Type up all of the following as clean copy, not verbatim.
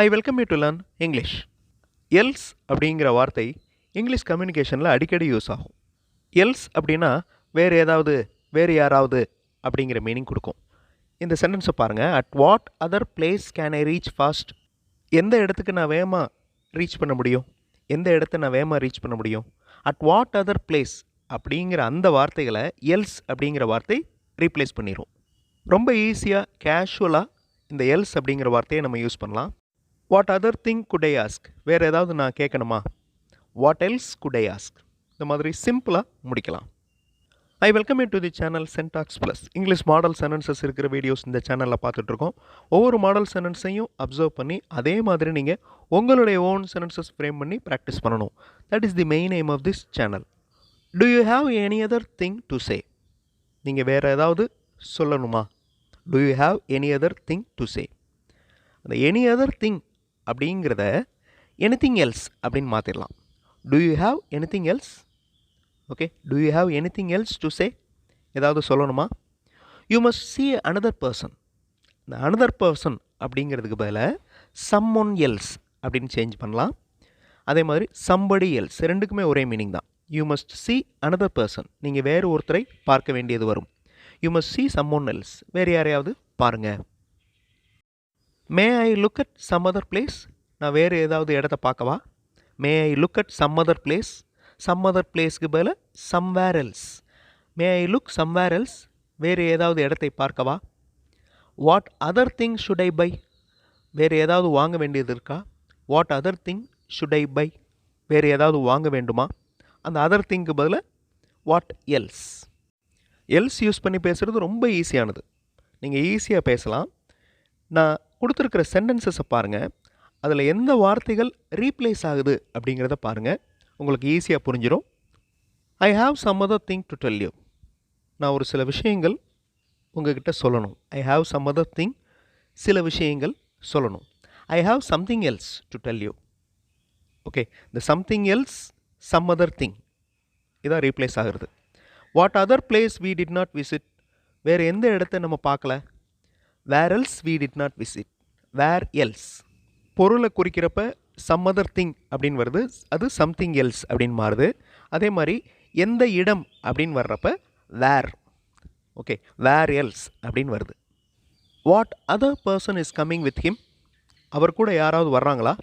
I welcome you to learn English. Else அப்படிங்கிற வார்த்தை English கம்யூனிகேஷனில் அடிக்கடி யூஸ் ஆகும். எல்ஸ் அப்படின்னா வேறு ஏதாவது, வேறு யாராவது அப்படிங்கிற மீனிங் கொடுக்கும். இந்த சென்டென்ஸை பாருங்கள். At what other place can I reach fast? எந்த இடத்துக்கு நான் வேகமாக ரீச் பண்ண முடியும்? எந்த இடத்த நான் வேகமாக ரீச் பண்ண முடியும்? அட் வாட் அதர் பிளேஸ் அப்படிங்கிற அந்த வார்த்தைகளை எல்ஸ் அப்படிங்கிற வார்த்தை ரீப்ளேஸ் பண்ணிடும். ரொம்ப ஈஸியாக கேஷுவலாக இந்த எல்ஸ் அப்படிங்கிற வார்த்தையை நம்ம யூஸ் பண்ணலாம். What other thing could I ask? வேறு ஏதாவது நான் கேட்கணுமா? What else could I ask? இந்த மாதிரி சிம்பிளாக முடிக்கலாம். I welcome you to the channel Syntax Plus. English model sentences இருக்கிற வீடியோஸ் இந்த சேனலில் பார்த்துட்ருக்கோம். ஒவ்வொரு மாடல் சென்டென்ஸையும் அப்சர்வ் பண்ணி அதே மாதிரி நீங்கள் உங்களுடைய ஓன் சென்டென்சஸ் ஃப்ரேம் பண்ணி ப்ராக்டிஸ் பண்ணணும். That is the main aim of this channel. Do you have any other thing to say? நீங்கள் வேறு ஏதாவது சொல்லணுமா? Do you have any other thing to say? அந்த எனி அதர் திங் அப்படிங்கிறத anything else அப்படின்னு மாற்றிடலாம். Do you have anything else? Okay, do you have anything else to say? ஏதாவது சொல்லணுமா? You must see another person. இந்த another person அப்படிங்கிறதுக்கு பதிலாக someone else அப்படின்னு சேஞ்ச் பண்ணலாம். அதே மாதிரி somebody else, ரெண்டுக்குமே ஒரே மீனிங் தான். You must see another person, நீங்கள் வேறு ஒருத்தரை பார்க்க வேண்டியது வரும். You must see someone else, வேறு யாரையாவது பாருங்கள். May I look at some other place? நான் வேறு ஏதாவது இடத்த பார்க்கவா? May I look at some other place? Some other பிளேஸ்க்கு பதில் somewhere else. May I look somewhere else, வேறு ஏதாவது இடத்தை பார்க்கவா? What other thing should I buy? வேறு ஏதாவது வாங்க வேண்டியது இருக்கா? What other thing should I buy? வேறு ஏதாவது வாங்க வேண்டுமா? அந்த அதர் திங்க்கு பதில் வாட் எல்ஸ். எல்ஸ் யூஸ் பண்ணி பேசுகிறது ரொம்ப ஈஸியானது. நீங்கள் ஈஸியாக பேசலாம். நான் கொடுத்துருக்கிற சென்டென்சஸை பாருங்கள். அதில் எந்த வார்த்தைகள் ரீப்ளேஸ் ஆகுது அப்படிங்கிறத பாருங்கள். உங்களுக்கு ஈஸியாக புரிஞ்சிடும். I have some other thing to tell you. நான் ஒரு சில விஷயங்கள் உங்ககிட்ட சொல்லணும். I have some other thing, சில விஷயங்கள் சொல்லணும். I have something else to tell you. Okay, இந்த something else, some other thing இதான் ரீப்ளேஸ் ஆகிறது. What other place we did not visit? வேறு எந்த இடத்த நம்ம பார்க்கல? Where else we did not visit. Where else பொருளை குறிக்கிறப்ப சம் அதர் திங் அப்படின்னு வருது, அது சம்திங் எல்ஸ் அப்படின்னு மாறுது. அதே மாதிரி எந்த இடம் அப்படின்னு வர்றப்ப வேர், ஓகே, வேர் எல்ஸ் அப்படின்னு வருது. What other person is coming with him? அவர் கூட யாராவது வர்றாங்களா?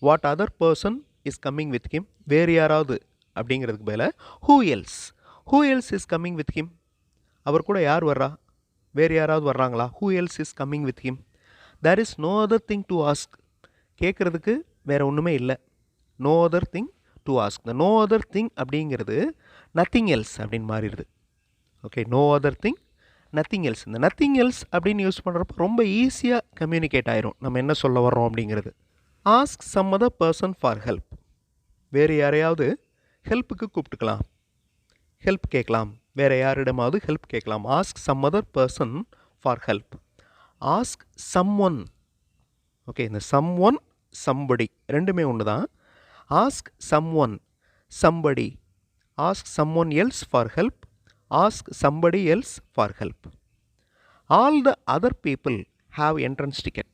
What other person is coming with him, வேறு யாராவது அப்படிங்கிறதுக்கு மேலே who else. Who else is coming with him, அவர் கூட யார் வர்றா? வேறு யாராவது வர்றாங்களா? Who else is coming with him. There is no other thing to ask. கேட்குறதுக்கு வேறு ஒன்றுமே இல்லை. No other thing to ask. இந்த நோ அதர் திங் அப்படிங்கிறது நத்திங் எல்ஸ் அப்படின்னு மாறிடுது. Okay, no other thing, nothing else. இந்த நத்திங் எல்ஸ் அப்படின்னு யூஸ் பண்ணுறப்ப ரொம்ப ஈஸியாக கம்யூனிகேட் ஆயிரும் நம்ம என்ன சொல்ல வர்றோம் அப்படிங்கிறது. Ask some other person for help. வேறு யாரையாவது ஹெல்ப்புக்கு கூப்பிட்டுக்கலாம், ஹெல்ப் கேட்கலாம். வேறு யாரிடமாவது ஹெல்ப் கேட்கலாம். Ask some other person for help. Ask someone. Okay, இந்த சம் ஒன், சம்படி ரெண்டுமே ஒன்று தான். Ask someone, somebody. Ask someone else for help. Ask somebody else for help. All the other people have entrance ticket.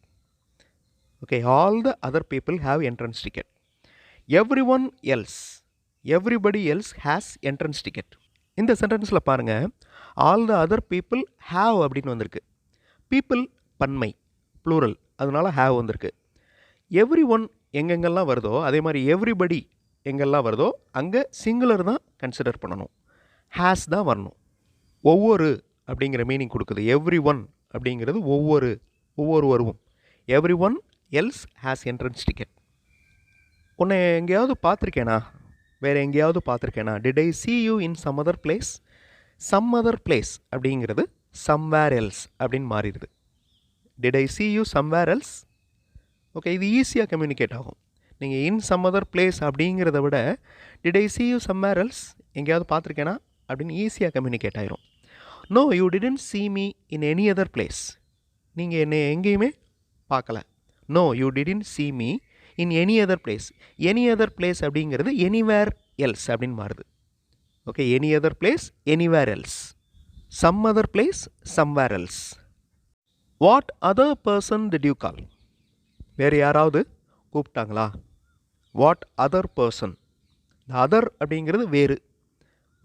Okay, all the other people have entrance ticket. Every one else, everybody else has entrance ticket. இந்த சென்டென்ஸில் பாருங்கள், all the other people have அப்படின்னு வந்திருக்கு. People பன்மை, plural, அதனால் have வந்திருக்கு. Every one எங்கெங்கெல்லாம் வருதோ அதே மாதிரி எவ்ரிபடி எங்கெல்லாம் வருதோ அங்கே சிங்குலர் தான் கன்சிடர் பண்ணணும். ஹேஸ் தான் வரணும். ஒவ்வொரு அப்படிங்கிற மீனிங் கொடுக்குது. எவ்ரி ஒன் அப்படிங்கிறது ஒவ்வொரு, ஒவ்வொருவரும். Every one else has entrance ticket. உன்னை எங்கேயாவது பார்த்துருக்கேனா? வேறு எங்கேயாவது பார்த்துருக்கேனா? Did I see you in some other place? Some other place அப்படிங்கிறது சம்வேர் எல்ஸ் அப்படின்னு மாறிடுது. Did I see you somewhere else? Okay, இது ஈஸியாக கம்யூனிகேட் ஆகும். நீங்கள் இன் சம் அதர் பிளேஸ் அப்படிங்கிறத விட did I see you somewhere else, எங்கேயாவது பார்த்துருக்கேனா அப்படின்னு ஈஸியாக கம்யூனிகேட் ஆகிரும். No you didn't see me in any other place. நீங்கள் என்னை எங்கேயுமே பார்க்கல. No you didn't see me in any other place. any other place அப்படிங்கிறது anywhere else அப்படின்னு மாறுது. Okay, any other place, anywhere else. some other place, somewhere else. What other person did you call? வேறு யாராவது கூப்பிட்டாங்களா? What other person. இந்த other அப்படிங்கிறது வேறு.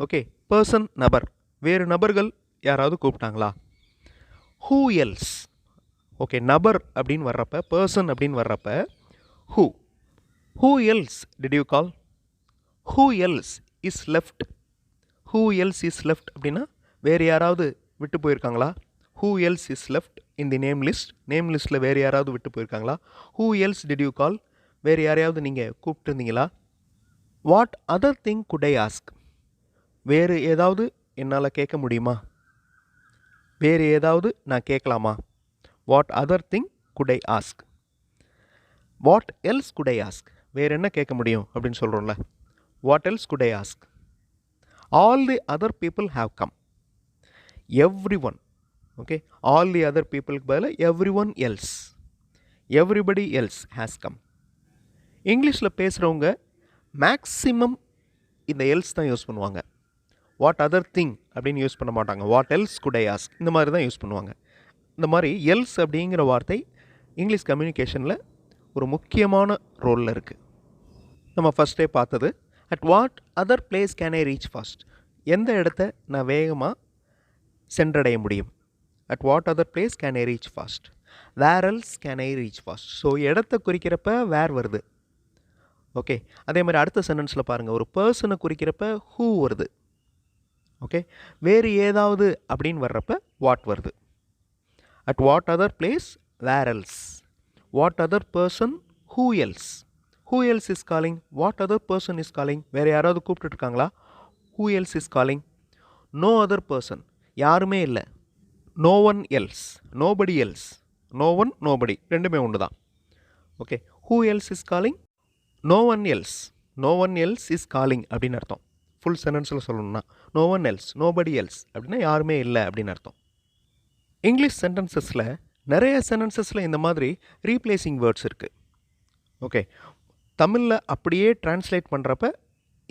Okay, person நபர், வேறு நபர்கள் யாராவது கூப்பிட்டாங்களா? Who else. ஓகே, நபர் அப்படின்னு வர்றப்ப, பர்சன் அப்படின்னு வர்றப்ப who. Who else did you call? Who else is left. Who else is left அப்படின்னா வேறு யாராவது விட்டு போயிருக்காங்களா? Who else is left in the name list. Name லிஸ்ட்டில் வேறு யாராவது விட்டு போயிருக்காங்களா? Who else did you call. வேறு யாரையாவது நீங்கள் கூப்பிட்டுருந்தீங்களா? What other thing could I ask. வேறு ஏதாவது என்னால் கேட்க முடியுமா? வேறு ஏதாவது நான் கேட்கலாமா? What other thing could I ask. What else could I ask. வேறு என்ன கேட்க முடியும் அப்படின்னு சொல்கிறோம்ல. What else could I ask. All the other people have come. Every one. Okay, all the other பீப்புளுக்கு பதிலாக every one else. Everybody else has come. இங்கிலீஷில் பேசுகிறவங்க மேக்ஸிமம் இந்த எல்ஸ் தான் யூஸ் பண்ணுவாங்க. வாட் அதர் திங் அப்படின்னு யூஸ் பண்ண மாட்டாங்க. What else could I ask இந்த மாதிரி தான் யூஸ் பண்ணுவாங்க. இந்த மாதிரி எல்ஸ் அப்படிங்கிற வார்த்தை இங்கிலீஷ் கம்யூனிகேஷனில் ஒரு முக்கியமான ரோலில் இருக்குது. நம்ம ஃபஸ்ட்டே பார்த்தது at what other place can I reach fast. எந்த இடத்த நான் வேகமாக சென்றடைய முடியும்? At what other place can I reach fast. Where else can I reach fast. So இடத்த குறிக்கிறப்ப வேர் வருது. ஓகே, அதே மாதிரி அடுத்த சென்டென்ஸில் பாருங்கள், ஒரு பர்சனை குறிக்கிறப்ப ஹூ வருது. ஓகே, வேறு ஏதாவது அப்படின்னு வர்றப்ப வாட் வருது. At what other place, where else. What other person, who else. Who else is calling, what other person is calling. வேறு யாராவது கூப்பிட்டுருக்காங்களா? Who else is calling. No other person, யாருமே இல்லை. No one else, nobody else. No one, nobody ரெண்டுமே ஒன்று தான். Okay, who else is calling, no one else. No one else is calling அப்படின்னு அர்த்தம். ஃபுல் சென்டென்ஸில் சொல்லணும்னா no one else, nobody else அப்படின்னா யாருமே இல்லை அப்படின்னு அர்த்தம். இங்கிலீஷ் சென்டென்சஸில் நிறைய சென்டென்சஸில் இந்த மாதிரி ரீப்ளேசிங் வேர்ட்ஸ் இருக்குது. ஓகே, தமிழில் அப்படியே டிரான்ஸ்லேட் பண்ணுறப்ப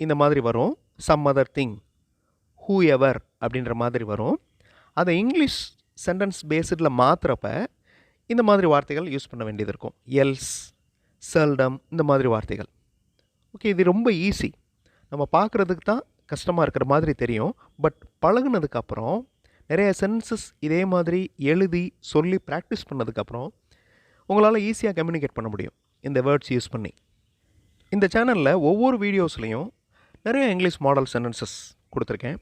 இந்த மாதிரி வரும். Some other thing, whoever அப்படின்ற மாதிரி வரும். அதை இங்கிலீஷ் சென்டென்ஸ் பேஸ்டில் மாற்றுறப்ப இந்த மாதிரி வார்த்தைகள் யூஸ் பண்ண வேண்டியது இருக்கும். எல்ஸ், செல்டம், இந்த மாதிரி வார்த்தைகள். ஓகே, இது ரொம்ப ஈஸி. நம்ம பார்க்குறதுக்கு தான் கஷ்டமாக இருக்கிற மாதிரி தெரியும். பட் பழகுனதுக்கப்புறம் நிறைய சென்டென்சஸ் இதே மாதிரி எழுதி சொல்லி ப்ராக்டிஸ் பண்ணதுக்கப்புறம் உங்களால் ஈஸியாக கம்யூனிகேட் பண்ண முடியும் இந்த வேர்ட்ஸ் யூஸ் பண்ணி. இந்த சேனலில் ஒவ்வொரு வீடியோஸ்லையும் நிறைய இங்கிலீஷ் மாடல் சென்டென்சஸ் கொடுத்துருக்கேன்.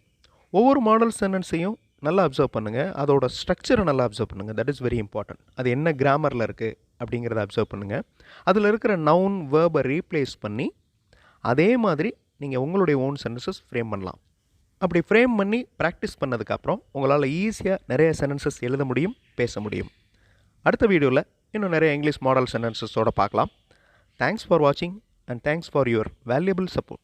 ஒவ்வொரு மாடல் சென்டென்ஸையும் நல்லா அப்சர்வ் பண்ணுங்கள். அதோட ஸ்ட்ரக்சரை நல்லா அப்சர்வ் பண்ணுங்கள். That is very important. அது என்ன கிராமரில் இருக்குது அப்படிங்கிறத அப்சர்வ் பண்ணுங்கள். அதில் இருக்கிற நவுன் வேர்பை ரீப்ளேஸ் பண்ணி அதே மாதிரி நீங்கள் உங்களுடைய ஓன் சென்டென்சஸ் ஃப்ரேம் பண்ணலாம். அப்படி ஃப்ரேம் பண்ணி ப்ராக்டிஸ் பண்ணதுக்கப்புறம் உங்களால் ஈஸியாக நிறைய சென்டென்சஸ் எழுத முடியும், பேச முடியும். அடுத்த வீடியோவில் இன்னும் நிறைய இங்கிலீஷ் மாடல் சென்டென்சஸோடு பார்க்கலாம். தேங்க்ஸ் ஃபார் வாட்சிங் and thanks for your valuable support.